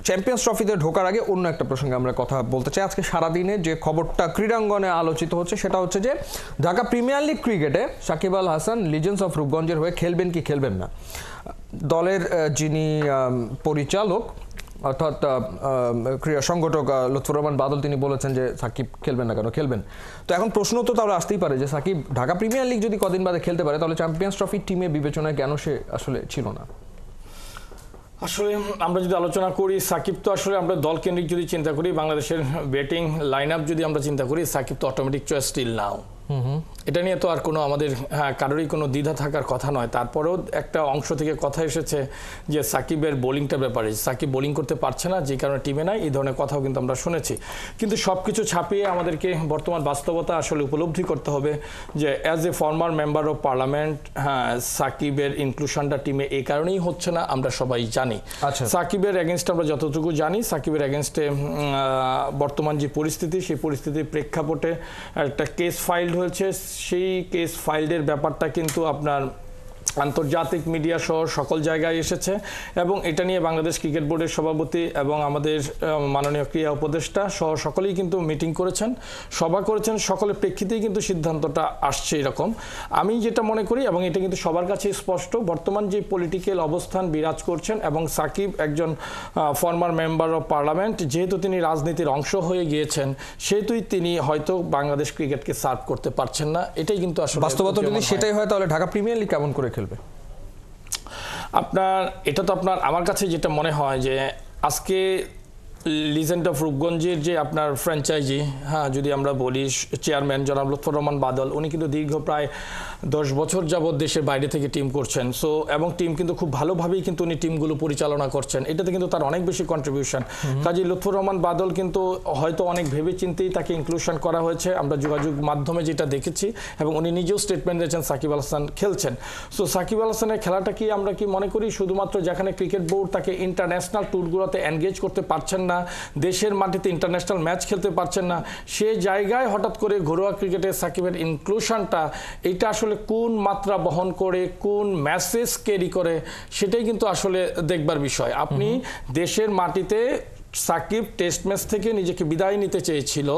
Champions ট্রফিতে ঢোকার আগে অন্য একটা প্রসঙ্গে আমরা কথা বলতে চাই। আজকে সারাদিনে যে খবরটা ক্রীড়াঙ্গনে আলোচিত হচ্ছে সেটা হচ্ছে যে ঢাকা প্রিমিয়ার লিগ ক্রিকেটে সাকিব আল হাসান লিজেন্ডস অফ রূপগঞ্জের হয়ে খেলবেন কি খেলবেন না। দলের যিনি পরিচালক অর্থাৎ ক্রীড়া সংগঠক লুৎফর রহমান বাদল তিনি বলেছেন যে সাকিব খেলবেন না কেন, খেলবেন। তো এখন প্রশ্ন তো তাহলে আসতেই পারে যে সাকিব ঢাকা প্রিমিয়ার লিগ যদি কদিন বাদে খেলতে পারে তাহলে চ্যাম্পিয়ন্স ট্রফির টিমে বিবেচনায় কেন সে আসলে ছিল না। আসলে আমরা যদি আলোচনা করি সাকিব তো আসলে আমরা দল কেন্দ্রিক যদি চিন্তা করি বাংলাদেশের ব্যাটিং লাইন আপ যদি আমরা চিন্তা করি সাকিব তো অটোমেটিক চয়েস স্টিল নাও। এটা নিয়ে তো আর কোনো আমাদের কারোরই কোনো দ্বিধা থাকার কথা নয়। তারপরেও একটা অংশ থেকে কথা এসেছে যে সাকিবের বোলিংটার ব্যাপারে, সাকিব বোলিং করতে পারছে না যে কারণে টিমে নাই, এই ধরনের কথাও কিন্তু আমরা শুনেছি। কিন্তু সব কিছু ছাপিয়ে আমাদেরকে বর্তমান বাস্তবতা আসলে উপলব্ধি করতে হবে যে as a former member of parliament সাকিবের ইনক্লুশনটা টিমে এই কারণেই হচ্ছে না আমরা সবাই জানি। সাকিবের এগেনস্টে আমরা যতটুকু জানি সাকিবের এগেনস্টে বর্তমান যে পরিস্থিতি সেই পরিস্থিতির প্রেক্ষাপটে একটা কেস ফাইল হয়েছে। সেই কেস ফাইলের ব্যাপারটা কিন্তু আপনার আন্তর্জাতিক মিডিয়া সহ সকল জায়গায় এসেছে এবং এটা নিয়ে বাংলাদেশ ক্রিকেট বোর্ডের সভাপতি এবং আমাদের মাননীয় ক্রীড়া উপদেষ্টা সহ সকলেই কিন্তু মিটিং করেছেন, সভা করেছেন, সকলের প্রেক্ষিতেই কিন্তু সিদ্ধান্তটা আসছে এরকম। আমি যেটা মনে করি এবং এটা কিন্তু সবার কাছে স্পষ্ট, বর্তমান যে পলিটিক্যাল অবস্থান বিরাজ করছেন এবং সাকিব একজন ফর্মার মেম্বার অফ পার্লামেন্ট, যেহেতু তিনি রাজনীতির অংশ হয়ে গিয়েছেন সেহেতুই তিনি হয়তো বাংলাদেশ ক্রিকেটকে সার্ভ করতে পারছেন না। এটাই কিন্তু আসলে বাস্তবতা যদি সেটাই হয় তাহলে ঢাকা প্রিমিয়ার লিগ কেমন করে খেলবে আপনার? এটা তো আপনার আমার কাছে যেটা মনে হয় যে আজকে লিজেন্ড অফ রূপগঞ্জের যে আপনার ফ্র্যাঞ্চাইজি যদি আমরা বলি চেয়ারম্যান জনাব লুৎফর রহমান বাদল উনি কিন্তু দীর্ঘ প্রায় 10 বছর যাবৎ দেশের বাইরে থেকে টিম করছেন। সো এবং টিম কিন্তু খুব ভালোভাবেই কিন্তু উনি টিমগুলো পরিচালনা করছেন, এটাতে কিন্তু তার অনেক বেশি কন্ট্রিবিউশন। কাজী লুৎফর রহমান বাদল কিন্তু হয়তো অনেক ভেবে চিন্তেই তাকে ইনক্লুশন করা হয়েছে, আমরা যোগাযোগ মাধ্যমে যেটা দেখেছি, এবং উনি নিজেও স্টেটমেন্ট দিয়েছেন সাকিব আল হাসান খেলছেন। সো সাকিব আল হাসানের খেলাটা কি আমরা কি মনে করি শুধুমাত্র যেখানে ক্রিকেট বোর্ড তাকে ইন্টারন্যাশনাল ট্যুরগুলোতে এনগেজ করতে পারছেন না, দেশের মাটিতে ইন্টারন্যাশনাল ম্যাচ খেলতে পারছেন না, সে জায়গায় হঠাৎ করে ঘরোয়া ক্রিকেটে সাকিবের ইনক্লুশনটা এটা আসলে কোন মাত্রা বহন করে, কোন মেসেজ ক্যারি করে, সেটাই কিন্তু আসলে দেখবার বিষয়। আপনি দেশের মাটিতে সাকিব টেস্ট ম্যাচ থেকে নিজেকে বিদায় নিতে চেয়েছিল,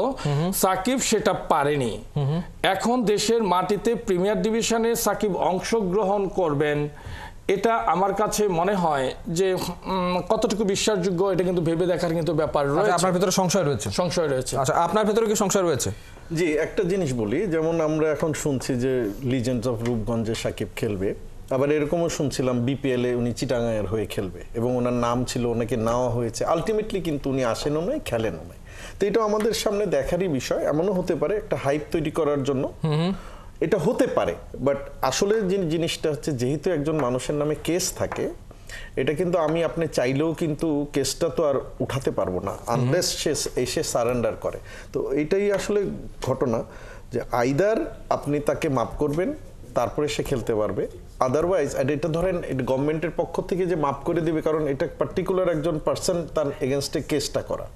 সাকিব সেটা পারেনি। এখন দেশের মাটিতে প্রিমিয়ার ডিভিশনে সাকিব অংশগ্রহণ করবেন, এটা আমার কাছে মনে হয় যে কতটুকু বিশ্বাসযোগ্য এটা কিন্তু ভেবে দেখার কিন্তু ব্যাপার রয়েছে। আপনার ভিতরে সংশয় রয়েছে? সংশয় রয়েছে। আচ্ছা, আপনার ভিতরে কি সংশয় রয়েছে? জি, একটা জিনিস বলি, যেমন আমরা এখন শুনছি যে লিজেন্ডস অফ রূপগঞ্জে সাকিব খেলবে, আবার এরকমও শুনছিলাম বিপিএল এ উনি চিটাগাংয়ের হয়ে খেলবে এবং ওনার নাম ছিল, ওনাকে নেওয়া হয়েছে, আলটিমেটলি কিন্তু উনি আসেনও নয়, খেলেনও নয়। তো এটা আমাদের সামনে দেখারই বিষয়। এমনও হতে পারে একটা হাইপ তৈরি করার জন্য এটা হতে পারে, বাট আসলে যে জিনিসটা হচ্ছে যেহেতু একজন মানুষের নামে কেস থাকে, এটা কিন্তু আমি আপনি চাইলেও কিন্তু কেসটা তো আর উঠাতে পারবো না আনলেস সে এসে সারেন্ডার করে। তো এইটাই আসলে ঘটনা যে আইদার আপনি তাকে মাফ করবেন তারপরে সে খেলতে পারবে, আদারওয়াইজ এটা ধরেন গভর্নমেন্টের পক্ষ থেকে যে মাফ করে দিবে, কারণ এটা পার্টিকুলার একজন পার্সন তার এগেনস্টে কেসটা করা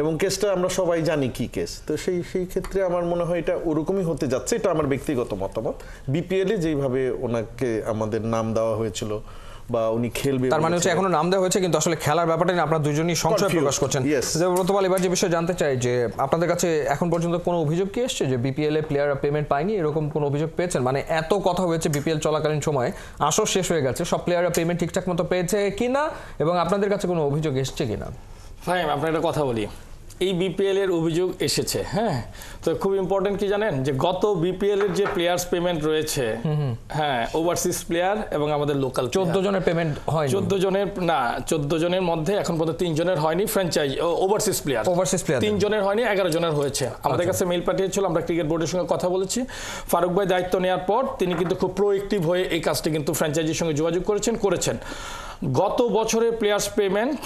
এবং কেসটা আমরা সবাই জানি কি কেস। তো সেই ক্ষেত্রে আমার মনে হয় এটা ওরকমই হতে যাচ্ছে, এটা আমার ব্যক্তিগত মতামত। বিপিএলে যেভাবে ওনাকে আমাদের নাম দেওয়া হয়েছিল বা উনি খেলবে, তার মানে হচ্ছে এখনো নাম দেওয়া হয়েছে কিন্তু আসলে খেলার ব্যাপারটা নিয়ে আপনারা দুজনই সংশয় প্রকাশ করছেন। ব্রতপাল, এবার যে বিষয়ে জানতে চাই যে আপনাদের কাছে এখন পর্যন্ত কোনো অভিযোগ কি এসছে যে বিপিএল এ প্লেয়াররা পেমেন্ট পায়নি, এরকম কোনো অভিযোগ পেয়েছেন? মানে এত কথা হয়েছে বিপিএল চলাকালীন সময়ে, আসর শেষ হয়ে গেছে, সব প্লেয়াররা পেমেন্ট ঠিকঠাক মতো পেয়েছে কিনা এবং আপনাদের কাছে কোনো অভিযোগ এসছে কিনা? ভাই আপনার একটা কথা বলি, এই বিপিএল এর অভিযোগ এসেছে, তো খুব ইম্পর্টেন্ট কি জানেন যে গত বিপিএল এর যে প্লেয়ার্স পেমেন্ট রয়েছে, ওভারসিজ প্লেয়ার এবং আমাদের লোকাল 14 জনের পেমেন্ট হয়, 14 জনের না, 14 জনের মধ্যে এখন পর্যন্ত 3 জনের হয়নি, ফ্র্যাঞ্চাইজ ওভারসিজ প্লেয়ার 3 জনের হয়নি, 11 জনের হয়েছে। আমাদের কাছে মেইল পাঠিয়েছিল, আমরা ক্রিকেট বোর্ডের সঙ্গে কথা বলেছি। ফারুক ভাই দায়িত্ব নেওয়ার পর তিনি কিন্তু খুব প্রোঅ্যাক্টিভ হয়ে এই কাজটি কিন্তু ফ্র্যাঞ্চাইজির সঙ্গে যোগাযোগ করেছেন। গত বছরের প্লেয়ার্স পেমেন্ট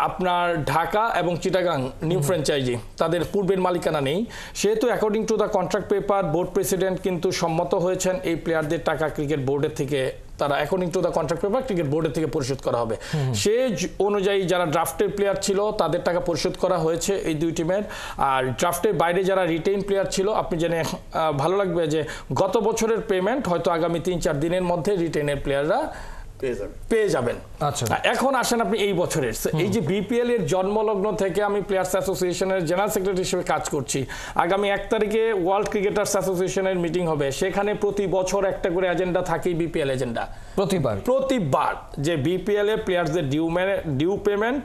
আপনার ঢাকা এবং চিটাগাং নিউ ফ্র্যাঞ্চাইজি তাদের পূর্বের মালিকানা নেই, সেহেতু according to the contract paper board president কিন্তু সম্মত হয়েছেন এই প্লেয়ারদের টাকা ক্রিকেট বোর্ডের থেকে তারা according to the contract paper cricket বোর্ডের থেকে পরিশোধ করা হবে। সে অনুযায়ী যারা ড্রাফটের প্লেয়ার ছিল তাদের টাকা পরিশোধ করা হয়েছে এই দুই টিমের, আর ড্রাফটের বাইরে যারা রিটেইন প্লেয়ার ছিল, আপনি জেনে ভালো লাগবে যে গত বছরের পেমেন্ট হয়তো আগামী 3-4 দিনের মধ্যে রিটেইনের প্লেয়াররা পেয়ে যাবেন। আচ্ছা, এখন আসেন আপনি এই বছরের এই যে বিপিএল এর জন্মলগ্ন থেকে আমি প্লেয়ার্স অ্যাসোসিয়েশনের জেনারেল সেক্রেটারি হিসেবে কাজ করছি। আগামী 1 তারিখে ওয়ার্ল্ড ক্রিকেটার্স অ্যাসোসিয়েশনের মিটিং হবে, সেখানে প্রতি বছর একটা করে এজেন্ডা থাকেই বিপিএল এজেন্ডা। প্রতিবার যে বিপিএল এর প্লেয়ার্সদের ডিউ পেমেন্ট,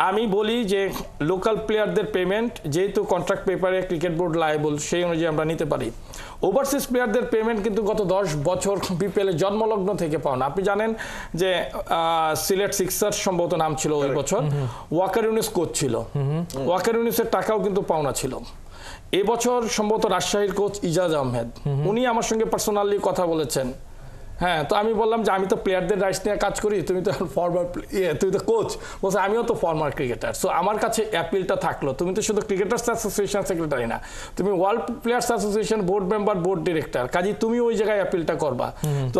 আমি বলি যে লোকাল প্লেয়ারদের পেমেন্ট যেহেতু কন্ট্রাক্ট পেপারে ক্রিকেট বোর্ড লায়েবল, সেই অনুযায়ী আমরা নিতে পারি। ওভারসিজ প্লেয়ারদের পেমেন্ট কিন্তু গত 10 বছর বিপিএল এর জন্মলগ্ন থেকে পাওনা। আপনি জানেন যে সিলেট সিক্সার্স সম্ভবত নাম ছিল ওই বছর, ওয়াকার ইউনুস কোচ ছিল, ওয়াকার ইউনুসের টাকাও কিন্তু পাওনা ছিল। এবছর সম্ভবত রাজশাহীর কোচ ইজাজ আহমেদ, উনি আমার সঙ্গে পার্সোনালি কথা বলেছেন। হ্যাঁ, তো আমি বললাম যে আমি তো প্লেয়ারদের রাইটস নিয়ে কাজ করি, তুমি তো ফরমার তুমি তো কোচ। বলছে আমিও তো ফরমার ক্রিকেটার, সো আমার কাছে অ্যাপিলটা থাকলো, তুমি তো শুধু ক্রিকেটার্স অ্যাসোসিয়েশন সেক্রেটারি না, তুমি world players association board member, board director, কাজেই তুমি ওই জায়গায় অ্যাপিলটা করবা। তো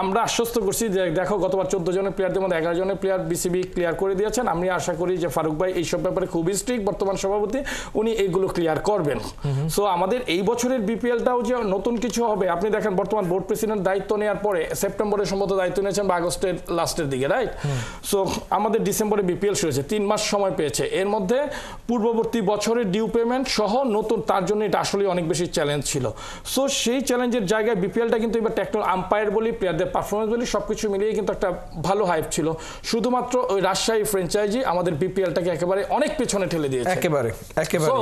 আমরা আশ্বস্ত করছি যে দেখো গতবার 14 জনের প্লেয়ারদের মধ্যে 11 জনের প্লেয়ার বিসিবি ক্লিয়ার করে দিয়েছেন। আমি আশা করি যে ফারুক ভাই এইসব ব্যাপারে খুবই স্ট্রিক্ট, বর্তমান সভাপতি, উনি এইগুলো ক্লিয়ার করবেন। সো আমাদের এই বছরের বিপিএলটাও যে নতুন কিছু হবে, আপনি দেখেন বর্তমান বোর্ড প্রেসিডেন্ট দায়িত্ব নেওয়ার পরে সেপ্টেম্বরে সম্ভবত দায়িত্ব নিয়েছেন বা আগস্টের লাস্টের দিকে, রাইট? সো আমাদের ডিসেম্বরে বিপিএল শুরু হয়েছে, 3 মাস সময় পেয়েছে। এর মধ্যে পূর্ববর্তী বছরের ডিউ পেমেন্ট সহ নতুন, তার জন্য এটা আসলে অনেক বেশি চ্যালেঞ্জ ছিল। সো সেই চ্যালেঞ্জের জায়গায় বিপিএলটা কিন্তু এবার টেকনিক্যাল আম্পায়ার বলি, প্লেয়ারদের পারফরমেন্স বলি, সবকিছু মিলিয়ে কিন্তু একটা ভালো হাইপ ছিল। শুধুমাত্র ওই রাজশাহী ফ্র্যাঞ্চাইজি আমাদের বিপিএলটাকে একেবারে অনেক পেছনে ঠেলে দিয়েছে। একেবারে। সো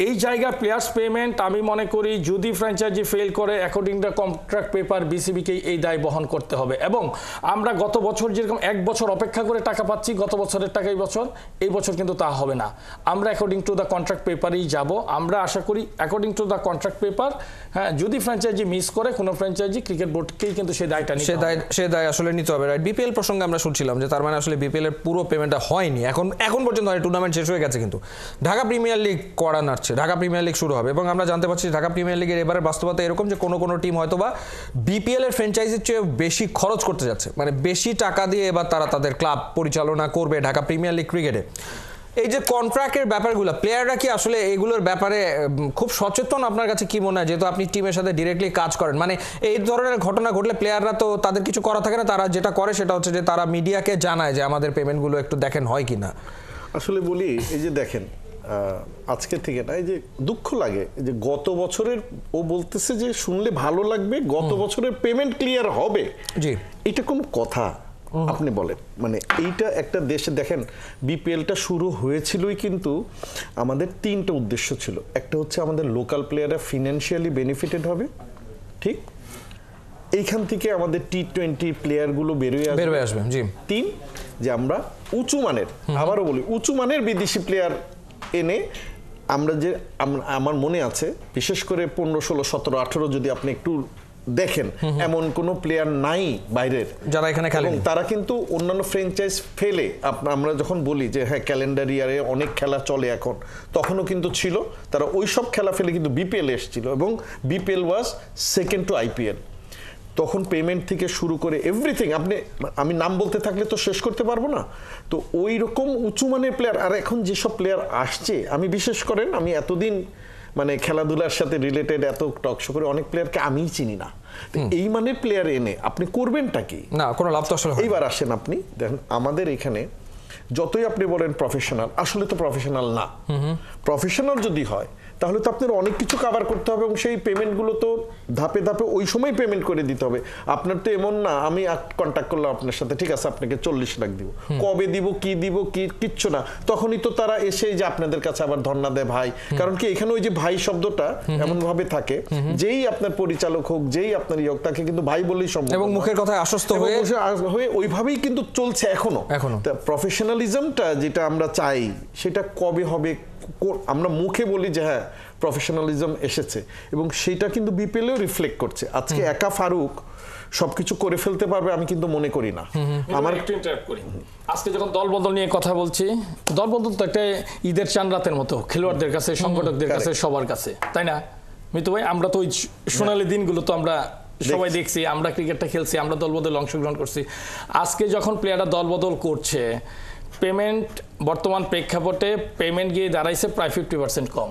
এই জায়গা প্লেয়ার্স পেমেন্ট আমি মনে করি যদি ফ্র্যাঞ্চাইজি ফেল করে, অ্যাকর্ডিং টু কন্ট্রাক্ট পেপার বিসিবিকে এই দায় বহন করতে হবে। এবং আমরা গত বছর যেরকম 1 বছর অপেক্ষা করে টাকা পাচ্ছি, গত বছরের টাকা এই বছর কিন্তু তা হবে না। আমরা অ্যাকর্ডিং টু দ্য কন্ট্রাক্ট পেপারেই যাব। আমরা আশা করি according to the contract paper, হ্যাঁ, যদি ফ্র্যাঞ্চাইজি মিস করে কোনো ফ্র্যাঞ্চাইজি, ক্রিকেট বোর্ডকেই কিন্তু সেই দায়টা নিতে হবে, সে দায় আসলে নিতে হবে, রাইট? বিপিএল প্রসঙ্গে আমরা শুনছিলাম যে তার মানে আসলে বিপিএল এর পুরো পেমেন্টটা হয়নি এখন পর্যন্ত, হয় টুর্নামেন্ট শেষ হয়ে গেছে, কিন্তু ঢাকা প্রিমিয়ার লিগ করা নাড়ছে, ঢাকা প্রিমিয়ার লিগ শুরু হবে এবং আমরা জানতে পারছি ঢাকা প্রিমিয়ার লিগের এবারের বাস্তবতা এরকম যে কোনো টিম হয়তো বা বিপিএল এর ফ্র্যাঞ্চাইজির চেয়ে বেশি খরচ করতে যাচ্ছে, মানে বেশি টাকা দিয়ে এবার তারা তাদের ক্লাব পরিচালনা করবে ঢাকা প্রিমিয়ার লিগ ক্রিকেটে। এই যে কন্ট্রাক্টের ব্যাপারগুলো, প্লেয়াররা কি আসলে এগুলোর ব্যাপারে খুব সচেতন? আপনার কাছে কি মনে হয়, যেহেতু আপনি টিমের সাথে ডিরেক্টলি কাজ করেন, মানে এই ধরনের ঘটনা ঘটলে প্লেয়াররা তো তাদের কিছু করা থাকে না, তারা যেটা করে সেটা হচ্ছে যে তারা মিডিয়াকে জানায় যে আমাদের পেমেন্টগুলো একটু দেখেন হয় কি না। আসলে বলি, এই যে দেখেন আজকে থেকে না, এই যে দুঃখ লাগে যে গত বছরের, ও বলতেছে যে শুনলে ভালো লাগবে গত বছরের পেমেন্ট ক্লিয়ার হবে, জি, এটা কোনো কথা? আপনি বলেন, মানে এইটা একটা দেশে দেখেন বিপিএলটা শুরু হয়েছিলই কিন্তু আমাদের 3টা উদ্দেশ্য ছিল। একটা হচ্ছে আমাদের লোকাল প্লেয়াররা ফিনান্সিয়ালি বেনিফিটেড হবে, ঠিক, এইখান থেকে আমাদের টি-20 প্লেয়ারগুলো বেরোয় আসবে, জি। 3, যে আমরা উঁচু মানের, আবারও বলি উঁচু মানের বিদেশি প্লেয়ার এনে আমরা যে, আমার মনে আছে বিশেষ করে 15, 16, 17, 18 যদি আপনি একটু দেখেন, এমন কোন প্লেয়ার নাই বাইরের যারা এখানে খেলেন, তারা কিন্তু অন্যান্য ফ্র্যাঞ্চাইজ ফেলে, আমরা যখন বলি যে হ্যাঁ ক্যালেন্ডার ইয়ারে অনেক খেলা চলে এখন, তখনও কিন্তু ছিল, তারা ওই সব খেলা ফেলে কিন্তু বিপিএল এসেছিল এবং বিপিএল ওয়াজ সেকেন্ড টু আইপিএল। তখন পেমেন্ট থেকে শুরু করে এভরিথিং, আমি নাম বলতে থাকলে তো শেষ করতে পারবো না। তো ওই রকম উঁচু মানের প্লেয়ার, আর এখন যেসব প্লেয়ার আসছে, আমি বিশেষ করেন আমি এতদিন মানে খেলাধুলার সাথে রিলেটেড এত টক শো করে অনেক প্লেয়ারকে আমিই চিনি না। এই মানের প্লেয়ার এনে আপনি করবেনটা কি? না, কোনো লাভ তো আসলে। এইবার আসেন আপনি দেখেন আমাদের এখানে যতই আপনি বলেন প্রফেশনাল, আসলে তো প্রফেশনাল না। প্রফেশনাল যদি হয় তাহলে তো আপনার অনেক কিছু কভার করতে হবে এবং সেই পেমেন্টগুলো তো ধাপে ধাপে ওই সময় পেমেন্ট করে দিতে হবে। আপনার তো এমন না আমি কন্ট্যাক্ট করলাম আপনার সাথে, ঠিক আছে আপনাকে 40 লাখ দিব, কবে দিব কি কিচ্ছু না, তখনই তো তারা এসে যে আপনাদের কাছে আবার ধর্ণা দেয় ভাই। কারণ কি এখানে ওই যে ভাই শব্দটা এমন ভাবে থাকে, যেই আপনার পরিচালক হোক, যেই আপনার ইয়োগ, তাকে কিন্তু ভাই বলেই সম্ভব, এবং মুখের কথায় আশ্বস্ত হয়ে ওইভাবেই কিন্তু চলছে এখনো। প্রফেশনালিজমটা যেটা আমরা চাই সেটা কবে হবে? আমরা মুখে বলি যে হ্যাঁ প্রফেশনালিজম এসেছে এবং সেটা কিন্তু বিপিএলও রিফ্লেক্ট করছে। আজকে একা ফারুক সবকিছু করে ফেলতে পারবে আমি কিন্তু মনে করি না। আমার একটু ইন্টারাপ্ট করি, আজকে যখন দলবদল নিয়ে কথা বলছি, দলবদল তো একটা ঈদের চাঁদ রাতের মতো, খেলোয়াড়দের কাছে, সংগঠকদের কাছে, সবার কাছে, তাই না মিতু ভাই? আমরা তো ওই সোনালী দিনগুলো তো আমরা সবাই দেখছি, আমরা ক্রিকেটটা খেলছি, আমরা দলবদল অংশগ্রহণ করছি। আজকে যখন প্লেয়াররা দলবদল করছে, পেমেন্ট বর্তমান প্রেক্ষাপটে পেমেন্ট গিয়ে দাঁড়াইছে প্রায় 50% কম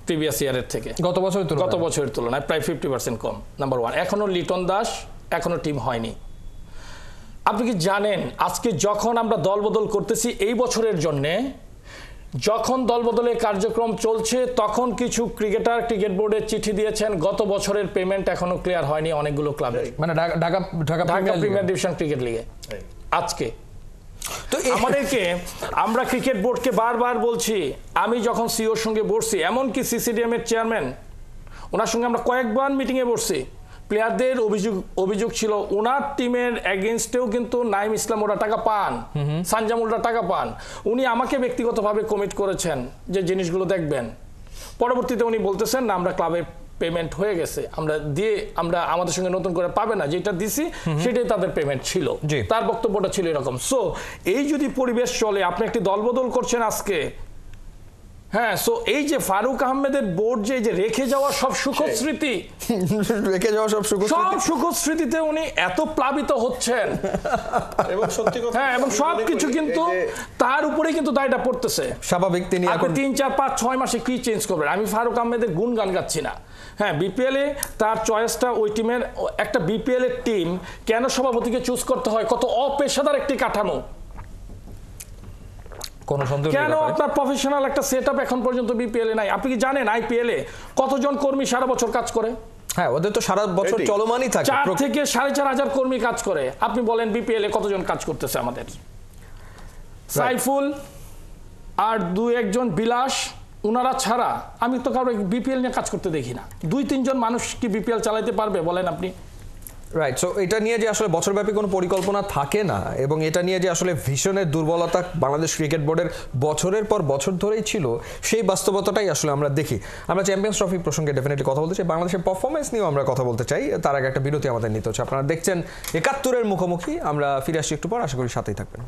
প্রিভিয়াস ইয়ারের থেকে, গত বছরের তুলনায় প্রায় 50% কম। নাম্বার 1, এখনো লিটন দাস এখনো টিম হয়নি। আপনি কি জানেন আজকে যখন আমরা দলবদল করতেছি এই বছরের জন্যে, যখন দলবদলের কার্যক্রম চলছে তখন কিছু ক্রিকেটার ক্রিকেট বোর্ডে চিঠি দিয়েছেন গত বছরের পেমেন্ট এখনো ক্লিয়ার হয়নি অনেকগুলো ক্লাবের, মানে ঢাকা প্রিমিয়ার ডিভিশন ক্রিকেট লিগে। আজকে তো আমাদেরকে, আমরা ক্রিকেট বোর্ডকে বারবার বলছি, আমি যখন সিওর সঙ্গে বসছি, এমনকি সিসিডিএম এর চেয়ারম্যান ওনার সঙ্গে আমরা কয়েকবার মিটিংয়ে বসছি, প্লেয়ারদের অভিযোগ ছিল ওনার টিমের এগেনস্টেও কিন্তু নাইম ইসলাম ওরা টাকা পান, সানজামুলরা টাকা পান। উনি আমাকে ব্যক্তিগতভাবে কমিট করেছেন যে জিনিসগুলো দেখবেন। পরবর্তীতে উনি বলতেছেন না আমরা ক্লাবের পেমেন্ট হয়ে গেছে, আমরা আমাদের সঙ্গে নতুন করে পাবে না, যেটা দিছি সেটাই তাদের পেমেন্ট ছিল। তার বক্তব্যটা ছিল এরকম। সো এই যদি পরিবেশ চলে, আপনি একটি দলবদল করছেন আজকে, হ্যাঁ, সো এই যে ফারুক আহমেদের বোর্ড যে রেখে যাওয়া সব সুখদ স্মৃতি, সব সুখদ স্মৃতিতে উনি এত প্লাবিত হচ্ছেন এবং সত্যি কথা, হ্যাঁ, এবং সবকিছু কিন্তু তার উপরে কিন্তু দায়টা পড়তেছে। স্বাভাবিক, তিনি এখন 3, 4, 5, 6 মাসে কি চেঞ্জ করবেন? আমি ফারুক আহমেদের গুণগান গাচ্ছি না, হ্যাঁ, বিপিএল এ তার চয়েসটা, ওই টিমের একটা বিপিএল এর টিম কেন সভাপতিকে চুজ করতে হয়, কত অপেশাদার একটি কাঠামো, কেন আপনার প্রফেশনাল একটা সেটআপ এখন পর্যন্ত বিপিএল এ নাই? আপনি কি জানেন আইপিএল এ কতজন কর্মী সারা বছর কাজ করে? হ্যাঁ, ওদের তো সারা বছর চলমানই থাকে, 4 থেকে 4,500 কর্মী কাজ করে। আপনি বলেন বিপিএল এ কতজন কাজ করতেছে আমাদের? সাইফুল আর 2-1 জন বিলাস, উনারা ছাড়া আমি তো কারো বিপিএল নিয়ে কাজ করতে দেখি না। 2-3 জন মানুষ কি বিপিএল চালাতে পারবে বলেন আপনি? রাইট। সো এটা নিয়ে যে আসলে বছরব্যাপী কোনো পরিকল্পনা থাকে না, এবং এটা নিয়ে যে আসলে ভিশনের দুর্বলতা বাংলাদেশ ক্রিকেট বোর্ডের বছরের পর বছর ধরেই ছিল, সেই বাস্তবতাটাই আসলে আমরা দেখি। আমরা চ্যাম্পিয়ন্স ট্রফি প্রসঙ্গে ডেফিনেটলি কথা বলতে চাই, বাংলাদেশের পারফরমেন্স নিয়েও আমরা কথা বলতে চাই। তার আগে একটা বিরতি আমাদের নিতে হচ্ছে। আপনারা দেখছেন ৭১-এর মুখোমুখি। আমরা ফিরে আসছি একটু পর, আশা করি সাথেই থাকবেন।